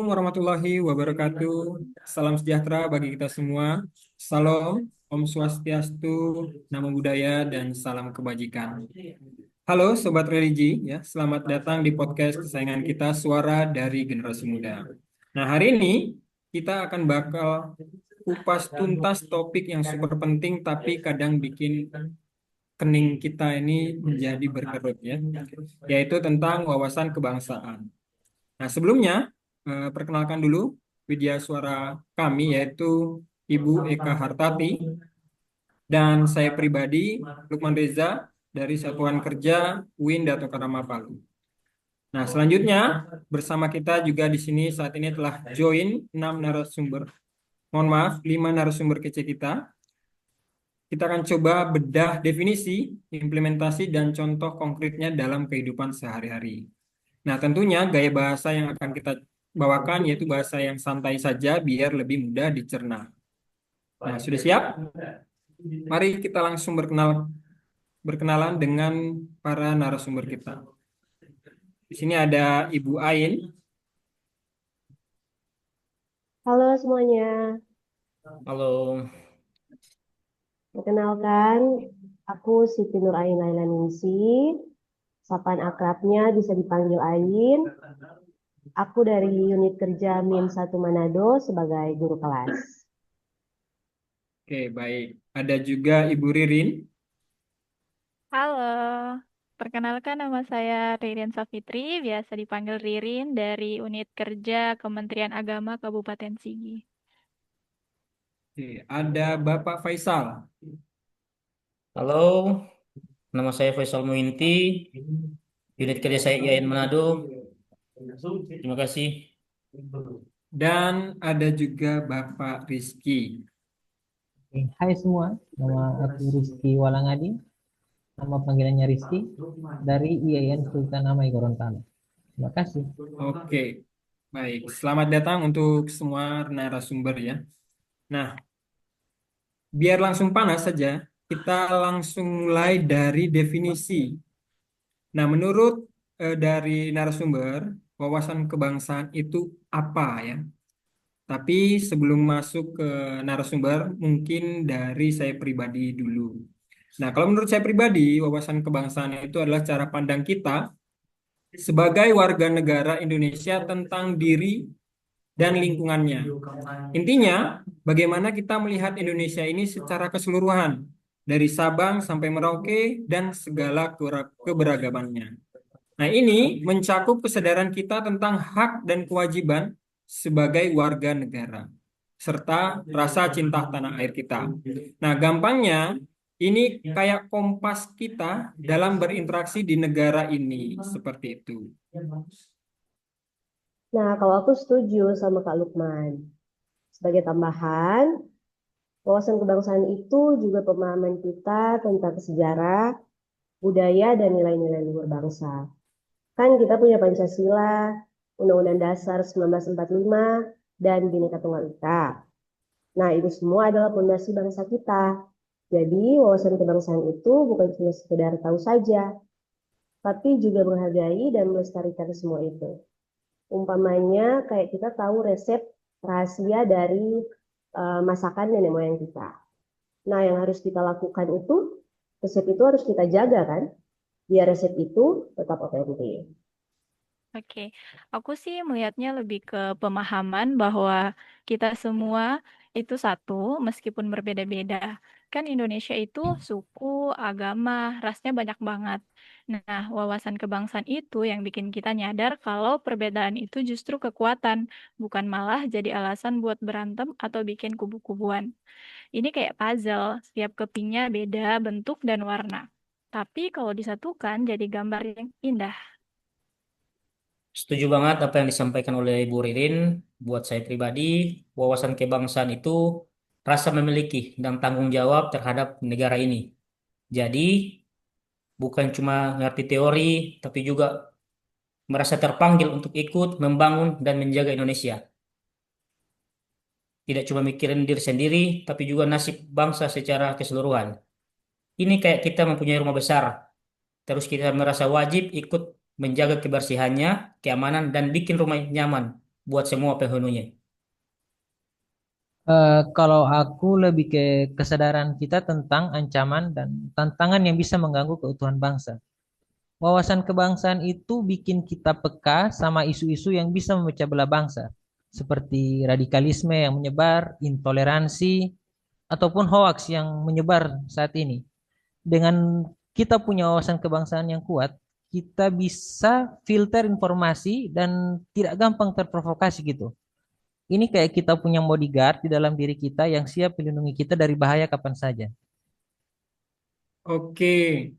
Warahmatullahi Wabarakatuh. Salam sejahtera bagi kita semua. Salam, Om Swastiastu, Namo Buddhaya, dan salam kebajikan. Halo Sobat Religi, ya, selamat datang di podcast kesayangan kita, Suara dari Generasi Muda. Nah, hari ini kita akan bakal kupas tuntas topik yang super penting, tapi kadang bikin kening kita ini menjadi berkerut, ya, yaitu tentang wawasan kebangsaan. Nah, sebelumnya, perkenalkan dulu widya suara kami, yaitu Ibu Eka Hartati, dan saya pribadi, Lukman Reza, dari Satuan Kerja UIN Dato Karama Palu. Nah, selanjutnya, bersama kita juga di sini saat ini telah join 6 narasumber. Mohon maaf, 5 narasumber kece kita. Kita akan coba bedah definisi, implementasi, dan contoh konkretnya dalam kehidupan sehari-hari. Nah, tentunya gaya bahasa yang akan kita bawakan yaitu bahasa yang santai saja biar lebih mudah dicerna. Nah, sudah siap? Mari kita langsung berkenalan dengan para narasumber kita. Di sini ada Ibu Ain. Halo semuanya, Halo. perkenalkan aku Siti Nur Ain Laila Ningsi, sapaan akrabnya bisa dipanggil Ain. Aku dari unit kerja MIM 1 Manado sebagai guru kelas. Oke, baik. Ada juga Ibu Ririn. Halo, perkenalkan nama saya Ririn Safitri, biasa dipanggil Ririn dari Unit Kerja Kementerian Agama Kabupaten Sigi. Oke, ada Bapak Faisal. Halo, nama saya Faisal Muinti, unit kerja saya IAIN Manado. Terima kasih. Dan ada juga Bapak Rizky. Hai semua, nama aku Rizky Walangadi, nama panggilannya Rizky dari IAIN Sultan Amai Gorontalo. Terima kasih. Oke, baik. Selamat datang untuk semua narasumber, ya. Nah, biar langsung panas saja, kita langsung mulai dari definisi. Nah, menurut dari narasumber, wawasan kebangsaan itu apa, ya? Tapi sebelum masuk ke narasumber, mungkin dari saya pribadi dulu. Nah, kalau menurut saya pribadi, wawasan kebangsaan itu adalah cara pandang kita sebagai warga negara Indonesia tentang diri dan lingkungannya. Intinya, bagaimana kita melihat Indonesia ini secara keseluruhan, dari Sabang sampai Merauke dan segala keberagamannya. Nah, ini mencakup kesadaran kita tentang hak dan kewajiban sebagai warga negara, serta rasa cinta tanah air kita. Nah, gampangnya, ini kayak kompas kita dalam berinteraksi di negara ini, seperti itu. Nah, kalau aku setuju sama Kak Lukman. Sebagai tambahan, wawasan kebangsaan itu juga pemahaman kita tentang sejarah, budaya, dan nilai-nilai luhur bangsa. Kan kita punya Pancasila, Undang-Undang Dasar 1945, dan Bhinneka Tunggal Ika. Nah, itu semua adalah fondasi bangsa kita. Jadi, wawasan kebangsaan itu bukan cuma sekedar tahu saja, tapi juga menghargai dan melestarikan semua itu. Umpamanya, kayak kita tahu resep rahasia dari masakan nenek moyang kita. Nah, yang harus kita lakukan itu, resep itu harus kita jaga kan, biar resep itu tetap otentik. Oke, aku sih melihatnya lebih ke pemahaman bahwa kita semua itu satu meskipun berbeda-beda. Kan Indonesia itu suku, agama, rasnya banyak banget. Nah, wawasan kebangsaan itu yang bikin kita nyadar kalau perbedaan itu justru kekuatan, bukan malah jadi alasan buat berantem atau bikin kubu-kubuan. Ini kayak puzzle, setiap kepingnya beda bentuk dan warna. Tapi kalau disatukan jadi gambar yang indah. Setuju banget apa yang disampaikan oleh Ibu Ririn. Buat saya pribadi, wawasan kebangsaan itu rasa memiliki dan tanggung jawab terhadap negara ini. Jadi, bukan cuma ngerti teori, tapi juga merasa terpanggil untuk ikut membangun dan menjaga Indonesia. Tidak cuma mikirin diri sendiri, tapi juga nasib bangsa secara keseluruhan. Ini kayak kita mempunyai rumah besar. Terus kita merasa wajib ikut menjaga kebersihannya, keamanan, dan bikin rumah nyaman. buat semua penghuninya. Kalau aku lebih ke kesadaran kita tentang ancaman dan tantangan yang bisa mengganggu keutuhan bangsa. Wawasan kebangsaan itu bikin kita peka sama isu-isu yang bisa memecah belah bangsa, seperti radikalisme yang menyebar, intoleransi, ataupun hoaks yang menyebar saat ini. Dengan kita punya wawasan kebangsaan yang kuat, kita bisa filter informasi dan tidak gampang terprovokasi gitu. Ini kayak kita punya bodyguard di dalam diri kita yang siap melindungi kita dari bahaya kapan saja. Oke,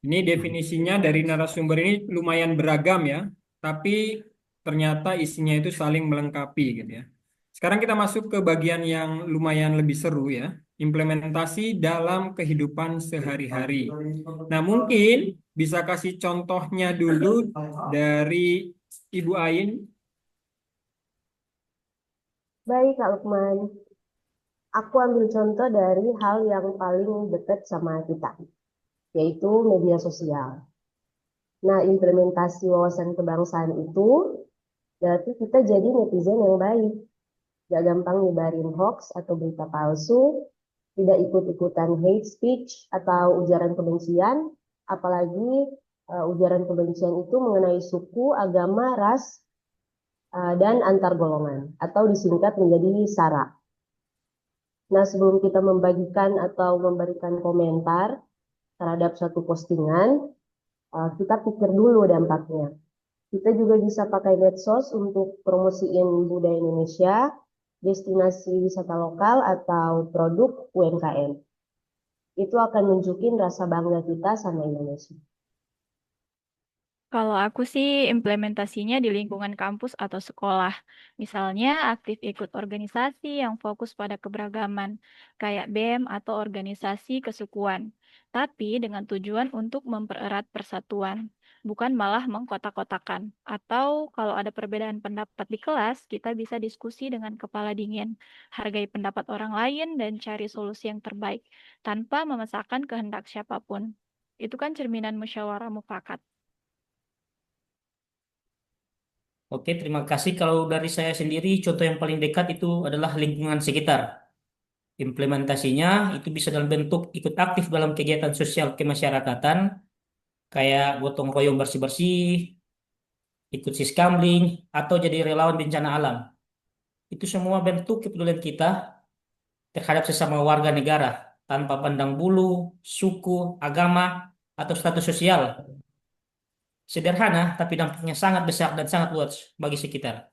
ini definisinya dari narasumber ini lumayan beragam ya, tapi ternyata isinya itu saling melengkapi gitu ya. Sekarang kita masuk ke bagian yang lumayan lebih seru ya, implementasi dalam kehidupan sehari-hari. Nah, mungkin bisa kasih contohnya dulu dari Ibu Ain. Baik, Kak Lukman. Aku ambil contoh dari hal yang paling dekat sama kita, yaitu media sosial. Nah, implementasi wawasan kebangsaan itu berarti kita jadi netizen yang baik. Gak gampang nyebarin hoax atau berita palsu, tidak ikut-ikutan hate speech atau ujaran kebencian, apalagi ujaran kebencian itu mengenai suku, agama, ras, dan antar golongan, atau disingkat menjadi SARA. Nah, sebelum kita membagikan atau memberikan komentar terhadap suatu postingan, kita pikir dulu dampaknya. Kita juga bisa pakai medsos untuk promosiin budaya Indonesia, destinasi wisata lokal, atau produk UMKM. Itu akan nunjukin rasa bangga kita sama Indonesia. Kalau aku sih implementasinya di lingkungan kampus atau sekolah. Misalnya aktif ikut organisasi yang fokus pada keberagaman, kayak BEM atau organisasi kesukuan. Tapi dengan tujuan untuk mempererat persatuan, bukan malah mengkotak-kotakan. Atau kalau ada perbedaan pendapat di kelas, kita bisa diskusi dengan kepala dingin, hargai pendapat orang lain dan cari solusi yang terbaik, tanpa memaksakan kehendak siapapun. Itu kan cerminan musyawarah mufakat. Oke, terima kasih. Kalau dari saya sendiri, contoh yang paling dekat itu adalah lingkungan sekitar. Implementasinya itu bisa dalam bentuk ikut aktif dalam kegiatan sosial kemasyarakatan, kayak gotong royong bersih-bersih, ikut siskamling, atau jadi relawan bencana alam. Itu semua bentuk kepedulian kita terhadap sesama warga negara, tanpa pandang bulu, suku, agama, atau status sosial. Sederhana, tapi dampaknya sangat besar dan sangat luas bagi sekitar.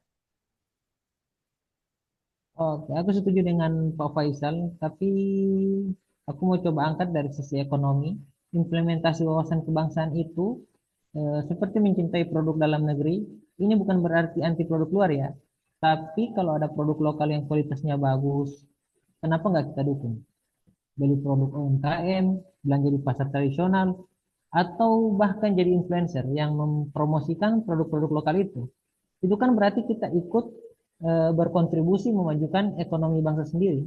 Oke, aku setuju dengan Pak Faisal, tapi aku mau coba angkat dari sisi ekonomi. Implementasi wawasan kebangsaan itu seperti mencintai produk dalam negeri. Ini bukan berarti anti produk luar ya, tapi kalau ada produk lokal yang kualitasnya bagus, kenapa nggak kita dukung? Beli produk UMKM, belanja di pasar tradisional, atau bahkan jadi influencer yang mempromosikan produk-produk lokal itu. Itu kan berarti kita ikut berkontribusi memajukan ekonomi bangsa sendiri.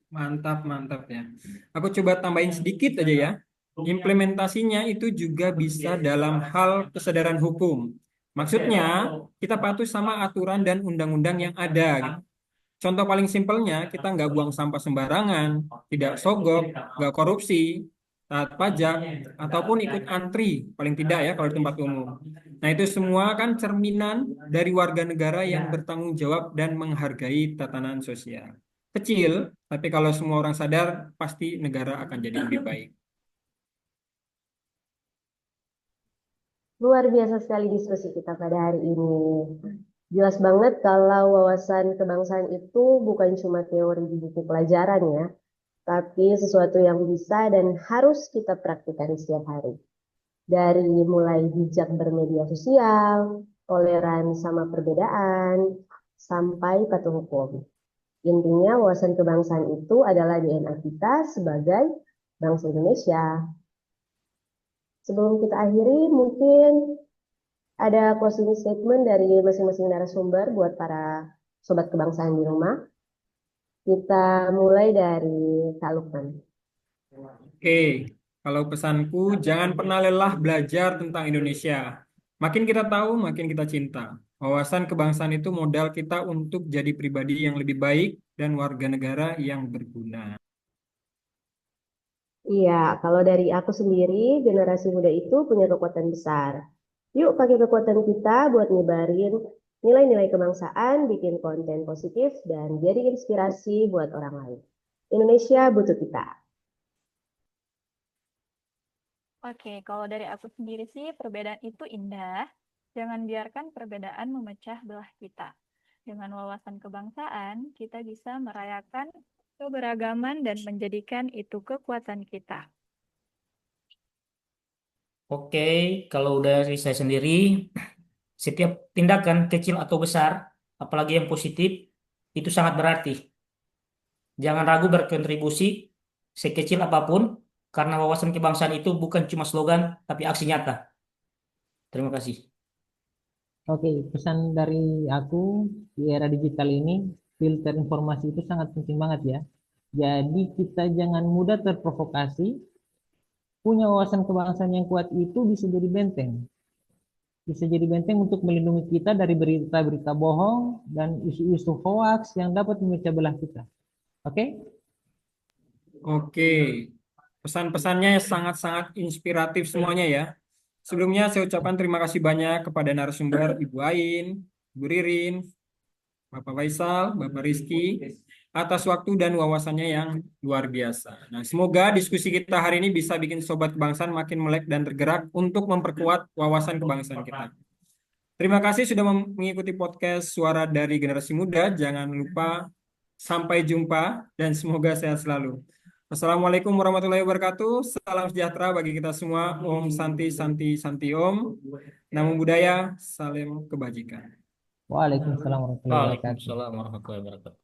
Mantap, mantap ya. Aku coba tambahin sedikit aja ya. Implementasinya itu juga bisa dalam hal kesadaran hukum. Maksudnya, kita patuh sama aturan dan undang-undang yang ada, gitu. Contoh paling simpelnya, kita nggak buang sampah sembarangan, tidak sogok, nggak korupsi, taat pajak, ataupun ikut antri, paling tidak ya kalau di tempat umum. Nah, itu semua kan cerminan dari warga negara yang bertanggung jawab dan menghargai tatanan sosial. Kecil, tapi kalau semua orang sadar, pasti negara akan jadi lebih baik. Luar biasa sekali diskusi kita pada hari ini. Jelas banget kalau wawasan kebangsaan itu bukan cuma teori di buku pelajaran ya, tapi sesuatu yang bisa dan harus kita praktikkan setiap hari. Dari mulai bijak bermedia sosial, toleran sama perbedaan, sampai patuh hukum. Intinya wawasan kebangsaan itu adalah DNA kita sebagai bangsa Indonesia. Sebelum kita akhiri, mungkin ada closing statement dari masing-masing narasumber buat para sobat kebangsaan di rumah. Kita mulai dari Kak Lukman. Oke, kalau pesanku, jangan pernah lelah belajar tentang Indonesia. Makin kita tahu, makin kita cinta. Wawasan kebangsaan itu modal kita untuk jadi pribadi yang lebih baik dan warga negara yang berguna. Iya, kalau dari aku sendiri, generasi muda itu punya kekuatan besar. Yuk pakai kekuatan kita buat nyebarin nilai-nilai kebangsaan, bikin konten positif, dan jadi inspirasi buat orang lain. Indonesia butuh kita. Oke, kalau dari aku sendiri sih perbedaan itu indah. Jangan biarkan perbedaan memecah belah kita. Dengan wawasan kebangsaan, kita bisa merayakan keberagaman dan menjadikan itu kekuatan kita. Oke, kalau dari saya sendiri, setiap tindakan kecil atau besar, apalagi yang positif, itu sangat berarti. Jangan ragu berkontribusi sekecil apapun, karena wawasan kebangsaan itu bukan cuma slogan, tapi aksi nyata. Terima kasih. Oke, pesan dari aku di era digital ini, filter informasi itu sangat penting banget ya. Jadi kita jangan mudah terprovokasi, punya wawasan kebangsaan yang kuat itu bisa jadi benteng. Bisa jadi benteng untuk melindungi kita dari berita-berita bohong dan isu-isu hoax yang dapat memecah belah kita. Oke? Oke, pesan-pesannya sangat-sangat inspiratif semuanya ya. Sebelumnya saya ucapkan terima kasih banyak kepada narasumber Ibu Ain, Ibu Ririn, Bapak Faisal, Bapak Rizky, atas waktu dan wawasannya yang luar biasa. Nah, semoga diskusi kita hari ini bisa bikin sobat kebangsaan makin melek dan tergerak untuk memperkuat wawasan kebangsaan kita. Terima kasih sudah mengikuti podcast Suara dari Generasi Muda. Jangan lupa sampai jumpa dan semoga sehat selalu. Wassalamualaikum warahmatullahi wabarakatuh. Salam sejahtera bagi kita semua. Om Santi Santi Santi Om. Namo Buddhaya, salam kebajikan. Waalaikumsalam warahmatullahi wabarakatuh. Waalaikumsalam warahmatullahi wabarakatuh.